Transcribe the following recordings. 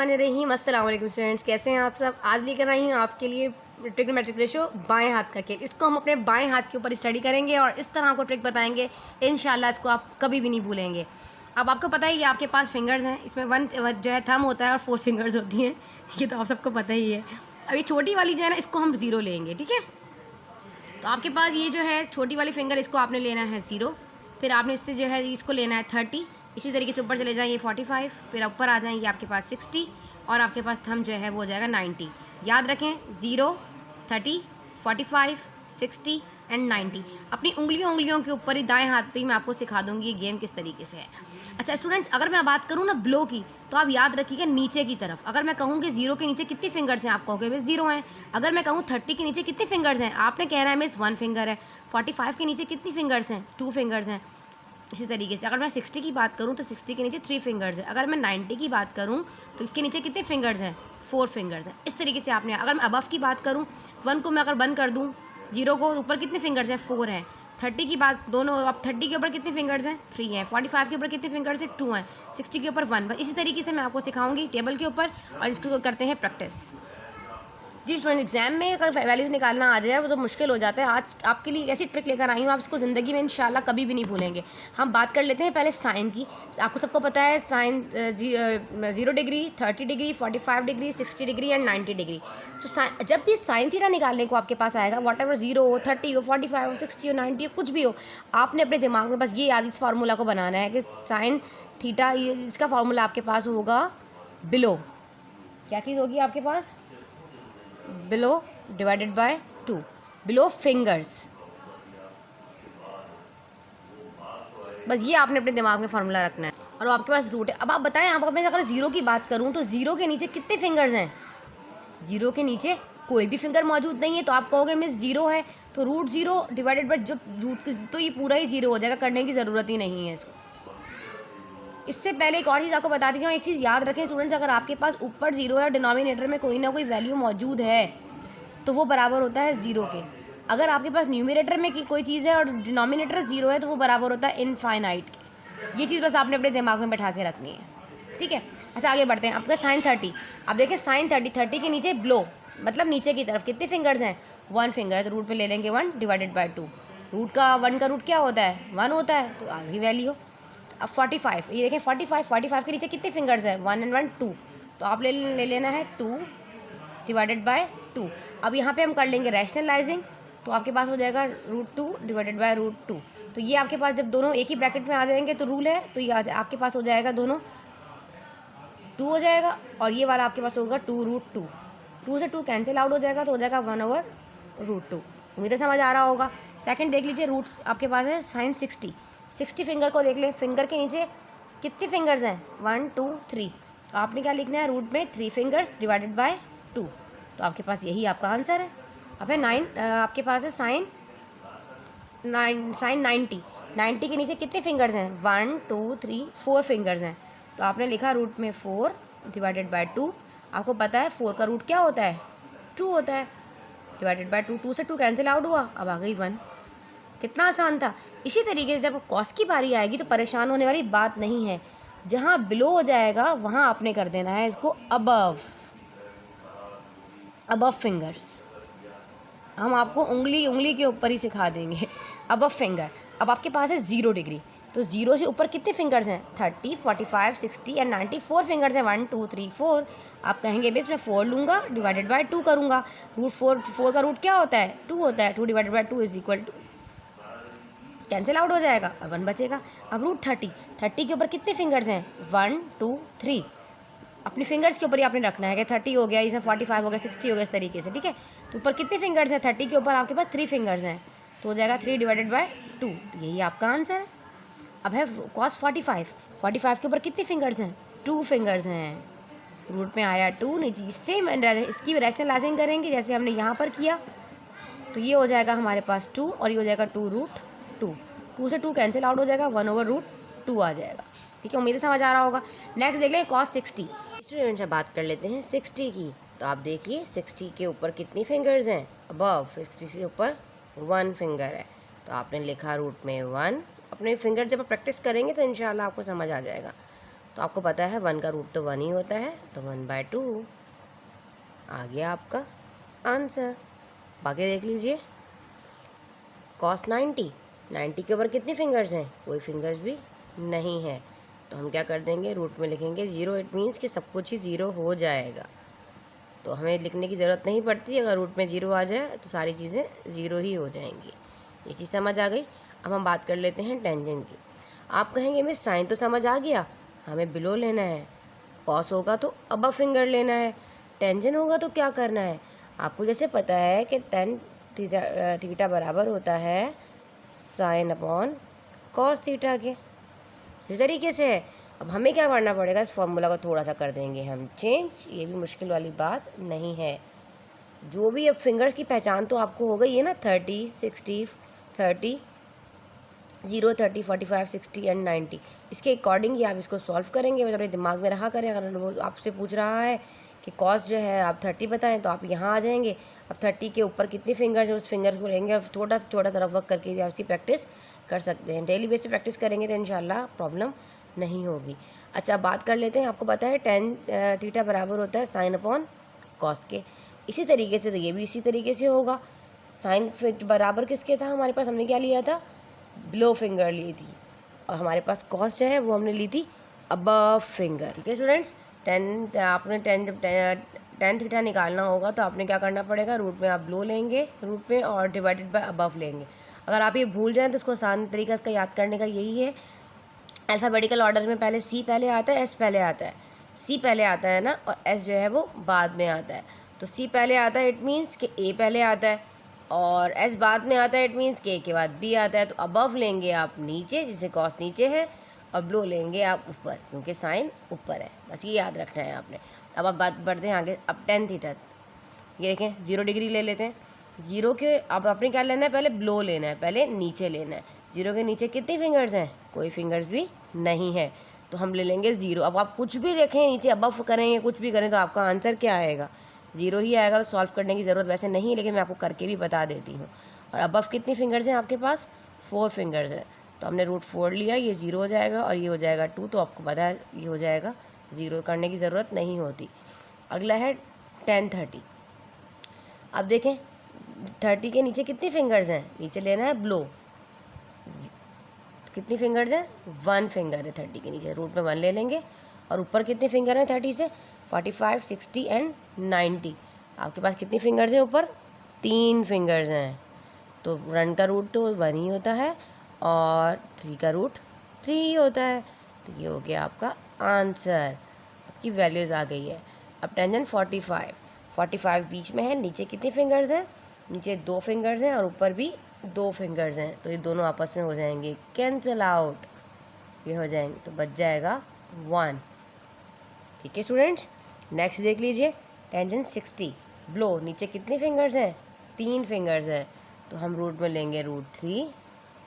बिस्मिल्लाहिर्रहमानिर्रहीम। अस्सलाम वालेकुम स्टूडेंट्स, कैसे हैं आप सब। आज लेकर आई हूँ आपके लिए ट्रिग्नोमेट्रिक रेशो बाएं हाथ का खेल। इसको हम अपने बाएं हाथ के ऊपर स्टडी करेंगे और इस तरह आपको ट्रिक बताएंगे, इंशाल्लाह इसको आप कभी भी नहीं भूलेंगे। अब आपको पता ही है आपके पास फिंगर्स हैं, इसमें वन जो है थंब होता है और 4 फिंगर्स होती हैं, ये तो आप सबको पता ही है। अब ये छोटी वाली जो है ना, इसको हम 0 लेंगे, ठीक है। तो आपके पास ये जो है छोटी वाली फिंगर, इसको आपने लेना है 0, फिर आपने इससे जो है इसको लेना है 30, इसी तरीके से ऊपर चले जाएँ ये 45, फिर ऊपर आ जाएंगे आपके पास 60 और आपके पास थंब जो है वो हो जाएगा 90। याद रखें 0, 30, 45, 60 एंड 90। अपनी उंगलियों के ऊपर ही दाएं हाथ पे ही मैं आपको सिखा दूंगी ये गेम किस तरीके से है। अच्छा स्टूडेंट्स, अगर मैं बात करूँ ना ब्लो की, तो आप याद रखिएगा नीचे की तरफ। अगर मैं कहूँ कि 0 के नीचे कितनी फिंगर्स हैं, आप कहोगे मिस 0 हैं। अगर मैं कहूँ 30 के नीचे कितनी फिंगर्स हैं, आपने कहना है मिस 1 फिंगर है। 45 के नीचे कितनी फिंगर्स हैं, 2 फिंगर्स हैं। इसी तरीके से अगर मैं 60 की बात करूं तो 60 के नीचे 3 फिंगर्स हैं। अगर मैं 90 की बात करूं तो इसके नीचे कितने फिंगर्स हैं, 4 फिंगर्स हैं। इस तरीके से आपने, अगर मैं अबव की बात करूं, 1 को मैं अगर बंद कर दूं, 0 को ऊपर कितने फिंगर्स हैं, 4 हैं। 30 की बात, दोनों अब 30 के ऊपर कितने फिंगर्स हैं, 3 हैं। 45 के ऊपर कितने फिंगर्स हैं, 2 हैं। 60 के ऊपर 1। बस इसी तरीके से मैं आपको सिखाऊंगी टेबल के ऊपर और इसको करते हैं प्रैक्टिस। जी स्टूडेंट, एग्जाम में अगर वैल्यूज़ निकालना आ जाए वो तो मुश्किल हो जाता है। आज आपके लिए ऐसी ट्रिक लेकर आई हूँ, आप इसको ज़िंदगी में इंशाल्लाह कभी भी नहीं भूलेंगे। हम बात कर लेते हैं पहले साइन की। आपको सबको पता है sine 0 degree, 30 degree, 45 degree, 60 degree and 90 degree. तो जब भी साइन थीटा निकालने को आपके पास आएगा, वॉट एवर 0 हो, 30 हो, 45 हो, 60 हो, 90 हो, कुछ भी हो, आपने अपने दिमाग में बस ये याद इस फार्मूला को बनाना है कि साइन थीटा, इसका फार्मूला आपके पास होगा बिलो। क्या चीज़ होगी आपके पास, below divided by 2, below fingers. बस ये आपने अपने दिमाग में फार्मूला रखना है और आपके पास रूट है। अब आप बताएं, आप मैं अगर 0 की बात करूं तो 0 के नीचे कितने फिंगर्स हैं, 0 के नीचे कोई भी फिंगर मौजूद नहीं है। तो आप कहोगे मिस 0 है, तो रूट 0 डिवाइडेड बाय जो रूट, तो ये पूरा ही 0 हो जाएगा, करने की ज़रूरत ही नहीं है इसको। इससे पहले एक और चीज़ आपको बता दीजिए, एक चीज़ याद रखें स्टूडेंट्स, अगर आपके पास ऊपर 0 है और डिनोमिनेटर में कोई ना कोई वैल्यू मौजूद है तो वो बराबर होता है 0 के। अगर आपके पास न्यूमरेटर में कोई चीज़ है और डिनोमिनेटर 0 है तो वो बराबर होता है इनफाइनाइट के। ये चीज़ बस आपने अपने दिमाग में बैठा के रखनी है, ठीक है। अच्छा आगे बढ़ते हैं। आपका साइन 30, अब देखिए साइन 30 के नीचे ब्लो, मतलब नीचे की तरफ कितने फिंगर्स हैं, 1 फिंगर है, तो रूट पे ले लेंगे 1 डिवाइडेड बाय 2। रूट का 1 का रूट क्या होता है, 1 होता है, तो आगे वैल्यू। अब 45, ये देखें 45 के नीचे कितने फिंगर्स हैं, 1 एंड 1 2, तो आप ले लेना है 2 डिवाइडेड बाय 2। अब यहाँ पे हम कर लेंगे रैशनलाइजिंग, तो आपके पास हो जाएगा √2 डिवाइडेड बाय √2। तो ये आपके पास जब दोनों एक ही ब्रैकेट में आ जाएंगे तो रूल है, तो ये आपके पास हो जाएगा दोनों 2 हो जाएगा और ये वाला आपके पास होगा 2√2। 2 से 2 कैंसिल आउट हो जाएगा, तो हो जाएगा 1/√2। उम्मीद है समझ आ रहा होगा। सेकंड देख लीजिए, रूट्स आपके पास है साइन 60 फिंगर को देख लें, फिंगर के नीचे कितने फिंगर्स हैं, 1 2 3, तो आपने क्या लिखना है, रूट में 3 फिंगर्स डिवाइडेड बाय 2, तो आपके पास यही आपका आंसर है। अब है 9, आपके पास है साइन 90 के नीचे कितने फिंगर्स हैं, 1 2 3 4 फिंगर्स हैं, तो आपने लिखा रूट में 4 डिवाइडेड बाय 2। आपको पता है 4 का रूट क्या होता है, 2 होता है, डिवाइडेड बाय 2। 2 से 2 कैंसिल आउट हुआ, अब आ गई 1। कितना आसान था। इसी तरीके से जब कॉस की बारी आएगी तो परेशान होने वाली बात नहीं है, जहाँ बिलो हो जाएगा वहाँ आपने कर देना है इसको अबव फिंगर्स। हम आपको उंगली के ऊपर ही सिखा देंगे, अबव फिंगर। अब आपके पास है 0 डिग्री, तो 0 से ऊपर कितने फिंगर्स हैं, 30 45 60 एंड 90, 4 फिंगर्स हैं, 1 2 3 4। आप कहेंगे बेस मैं 4 लूँगा डिवाइडेड बाय 2 करूँगा, रूट 4 का रूट क्या होता है, 2 होता है, 2 divided by 2 is equal to, cancel out हो जाएगा, अब 1 बचेगा। अब रूट 30 के ऊपर कितने फिंगर्स हैं, 1 2 3। अपनी फिंगर्स के ऊपर ही आपने रखना है कि 30 हो गया, इसमें 45 हो गया, 60 हो गया, इस तरीके से, ठीक है। तो ऊपर कितने फिंगर्स हैं, 30 के ऊपर आपके पास 3 फिंगर्स हैं, तो हो जाएगा 3 डिवाइडेड बाय 2, तो यही आपका आंसर है। अब है कॉस 45 के ऊपर कितने फिंगर्स हैं, 2 फिंगर्स हैं, रूट में आया 2, नीचे सेम इसकी रैशनलाइजिंग करेंगे जैसे हमने यहाँ पर किया, तो ये हो जाएगा हमारे पास 2 और ये हो जाएगा 2√2। 2 से 2 कैंसिल आउट हो जाएगा, 1/√2 आ जाएगा, ठीक है। उम्मीद है समझ आ रहा होगा। नेक्स्ट देख लें कॉस 60। स्टूडेंट से बात कर लेते हैं 60 की। तो आप देखिए 60 के ऊपर कितनी फिंगर्स हैं, अबव 60 के ऊपर 1 फिंगर है, तो आपने लिखा रूट में 1। अपने फिंगर जब आप प्रैक्टिस करेंगे तो इंशाल्लाह आपको समझ आ जाएगा। तो आपको पता है 1 का रूट तो 1 ही होता है, तो 1/2 आ गया आपका आंसर। बाकी देख लीजिए cos 90 के ऊपर कितनी फिंगर्स हैं, कोई फिंगर्स भी नहीं है, तो हम क्या कर देंगे, रूट में लिखेंगे 0। इट मीन्स कि सब कुछ ही 0 हो जाएगा, तो हमें लिखने की ज़रूरत नहीं पड़ती। अगर रूट में 0 आ जाए तो सारी चीज़ें 0 ही हो जाएंगी। ये चीज़ समझ आ गई। अब हम बात कर लेते हैं टेंजेंट की। आप कहेंगे मैं साइन तो समझ आ गया, हमें बिलो लेना है, कॉस होगा तो अबव फिंगर लेना है, टेंजेंट होगा तो क्या करना है। आपको जैसे पता है कि tan थीटा बराबर होता है साइन अपॉन कॉस थीटा के, इस तरीके से है। अब हमें क्या करना पड़ेगा, इस फॉर्मूला को थोड़ा सा कर देंगे हम चेंज, ये भी मुश्किल वाली बात नहीं है। जो भी अब फिंगर्स की पहचान तो आपको हो गई है ना, 30, 60, 30, 0, 30, 45, 60 एंड 90, इसके अकॉर्डिंग ही आप इसको सॉल्व करेंगे। मतलब अपने दिमाग में रहा करें। अगर वो आपसे पूछ रहा है कि कॉस जो है आप 30 बताएं, तो आप यहाँ आ जाएंगे। अब 30 के ऊपर कितनी फिंगर्स है, उस फिंगर को लेंगे और थोड़ा थोड़ा तरफ वर्क करके भी आप इसकी प्रैक्टिस कर सकते हैं। डेली बेस पे प्रैक्टिस करेंगे तो इंशाल्लाह प्रॉब्लम नहीं होगी। अच्छा, बात कर लेते हैं। आपको पता है tan थीटा बराबर होता है साइन अपॉन कॉस के। इसी तरीके से तो ये भी इसी तरीके से होगा। साइन फिट बराबर किसके था हमारे पास, हमने क्या लिया था, बिलो फिंगर ली थी, और हमारे पास कॉस जो है वो हमने ली थी अबव फिंगर। ठीक है स्टूडेंट्स, आपने tan थीटा निकालना होगा तो आपने क्या करना पड़ेगा, रूट में आप बिलो लेंगे, रूट में, और डिवाइडेड बाय अबव लेंगे। अगर आप ये भूल जाएं तो उसको आसान तरीका इसका याद करने का यही है, अल्फ़ाबेटिकल ऑर्डर में पहले सी पहले आता है, एस पहले आता है। सी पहले आता है ना, और एस जो है वो बाद में आता है। तो सी पहले आता है, इट मीन्स कि ए पहले आता है, और एस बाद में आता है, इट मीन्स के के बाद बी आता है। तो अबव लेंगे आप नीचे, जिसे कॉस नीचे है, और बिलो लेंगे आप ऊपर, क्योंकि साइन ऊपर है। बस ये याद रखना है आपने। अब आप बात बढ़ते हैं आगे। अब tan थीटा, ये देखें 0 डिग्री ले लेते हैं। 0 के अब आपने क्या लेना है, पहले बिलो लेना है, पहले नीचे लेना है। 0 के नीचे कितनी फिंगर्स हैं, कोई फिंगर्स भी नहीं है, तो हम ले लेंगे 0। अब आप कुछ भी देखें नीचे, अबव करें या कुछ भी करें, तो आपका आंसर क्या आएगा, 0 ही आएगा। तो सॉल्व करने की ज़रूरत वैसे नहीं है, लेकिन मैं आपको करके भी बता देती हूँ। और अबव कितनी फिंगर्स हैं आपके पास, 4 फिंगर्स हैं, तो हमने रूट 4 लिया, ये 0 हो जाएगा और ये हो जाएगा 2, तो आपको पता है ये हो जाएगा 0, करने की ज़रूरत नहीं होती। अगला है tan 30। अब देखें 30 के नीचे कितनी फिंगर्स हैं, नीचे लेना है बिलो, कितनी फिंगर्स हैं, 1 फिंगर है 30 के नीचे, रूट में 1 ले लेंगे। और ऊपर कितनी फिंगर हैं 30 से, 45, 60 एंड 90। आपके पास कितनी फिंगर्स हैं ऊपर, 3 फिंगर्स हैं, तो 1 का रूट तो 1 ही होता है और 3 का रूट 3 ही होता है। तो ये हो गया आपका आंसर, आपकी वैल्यूज़ आ गई है। अब टेंजेंट 45 बीच में है, नीचे कितनी फिंगर्स हैं, नीचे 2 फिंगर्स हैं और ऊपर भी 2 फिंगर्स हैं, तो ये दोनों आपस में हो जाएंगे कैंसिल आउट, ये हो जाएंगे, तो बच जाएगा 1। ठीक है स्टूडेंट्स, नेक्स्ट देख लीजिए टेंजेंट 60 बिलो, नीचे कितनी फिंगर्स हैं, 3 फिंगर्स हैं, तो हम रूट में लेंगे रूट 3,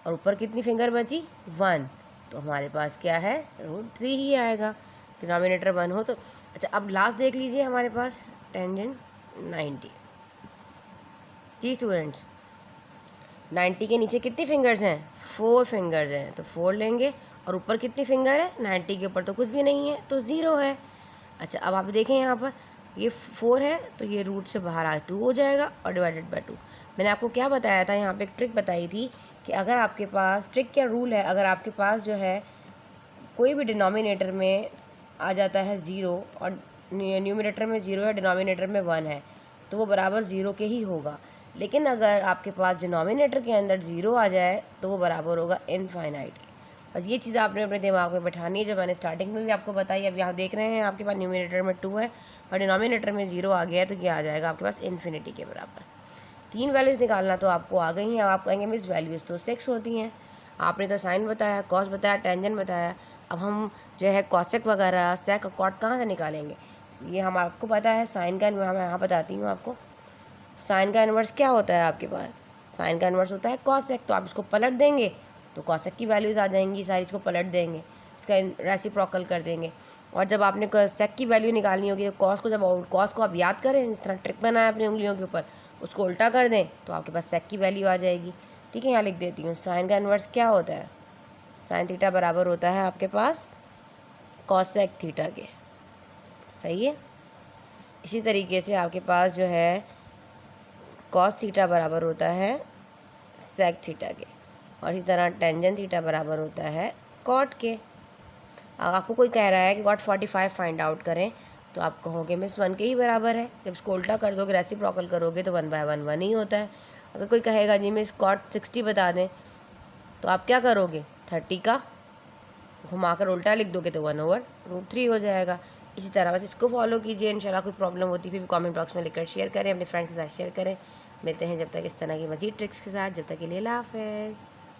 और ऊपर कितनी फिंगर बची, 1, तो हमारे पास क्या है, रूट 3 ही आएगा, डिनोमिनेटर 1 हो तो। अच्छा, अब लास्ट देख लीजिए हमारे पास टेंजेंट 90। जी स्टूडेंट्स, 90 के नीचे कितनी फिंगर्स हैं, 4 फिंगर्स हैं, तो 4 लेंगे, और ऊपर कितनी फिंगर है, 90 के ऊपर तो कुछ भी नहीं है, तो 0 है। अच्छा, अब आप देखें यहाँ पर ये 4 है, तो ये रूट से बाहर आ 2 हो जाएगा, और डिवाइडेड बाय 2। मैंने आपको क्या बताया था, यहाँ पे एक ट्रिक बताई थी कि अगर आपके पास, ट्रिक क्या रूल है, अगर आपके पास जो है कोई भी डिनोमिनेटर में आ जाता है 0 और न्यूमरेटर में 0 है, डिनोमिनेटर में 1 है, तो वो बराबर 0 के ही होगा। लेकिन अगर आपके पास डिनोमिनेटर के अंदर 0 आ जाए तो वो बराबर होगा इनफाइनाइट के। बस ये चीज़ आपने अपने दिमाग में बैठानी है, जो मैंने स्टार्टिंग में भी आपको बताई। अब यहाँ देख रहे हैं आपके पास न्यूमरेटर में 2 है और डिनोमिनेटर में 0 आ गया है, तो क्या आ जाएगा आपके पास इन्फिनिटी के बराबर। 3 वैल्यूज़ निकालना तो आपको आ गई हैं। अब आप कहेंगे मिस वैल्यूज़ तो 6 होती हैं, आपने तो साइन बताया, कॉस बताया, टेंजेंट बताया, अब हम जो है कॉसेक वगैरह सेक और कॉट कहाँ से निकालेंगे। ये हम आपको पता है साइन का, मैं यहाँ बताती हूँ आपको। साइन का इन्वर्स क्या होता है आपके पास, साइन का इन्वर्स होता है कॉसेक, तो आप इसको पलट देंगे तो कॉसेक की वैल्यूज़ आ जाएंगी सारी, इसको पलट देंगे, इसका रेसिप्रोकल कर देंगे। और जब आपने सेक की वैल्यू निकालनी होगी, तो कॉस को, जब कॉस को आप याद करें, इस तरह ट्रिक बनाए अपनी उंगलियों के ऊपर, उसको उल्टा कर दें तो आपके पास सेक की वैल्यू आ जाएगी। ठीक है, यहाँ लिख देती हूँ, साइन का इन्वर्स क्या होता है, साइन थीटा बराबर होता है आपके पास कॉसेक थीटा के। सही है। इसी तरीके से आपके पास जो है कॉस थीटा बराबर होता है सेक थीटा के, और इसी तरह टेंजेंट थीटा बराबर होता है कॉट के। आपको कोई कह रहा है कि कॉट 45 फाइंड आउट करें, तो आप कहोगे मिस 1 के ही बराबर है। जब इसको उल्टा कर दोगे, रेसिप्रोकल करोगे तो 1/1 1 ही होता है। अगर कोई कहेगा जी मिस कॉट 60 बता दें, तो आप क्या करोगे, 30 का घुमाकर उल्टा लिख दोगे तो 1/√3 हो जाएगा। इसी तरह बस इसको फॉलो कीजिए। इंशाल्लाह कोई प्रॉब्लम होती है फिर भी कमेंट बॉक्स में लिखकर शेयर करें, अपने फ्रेंड्स के साथ शेयर करें। मिलते हैं जब तक इस तरह की मज़ीद ट्रिक्स के साथ। जब तक के लिए अल्लाह हाफ़िज़।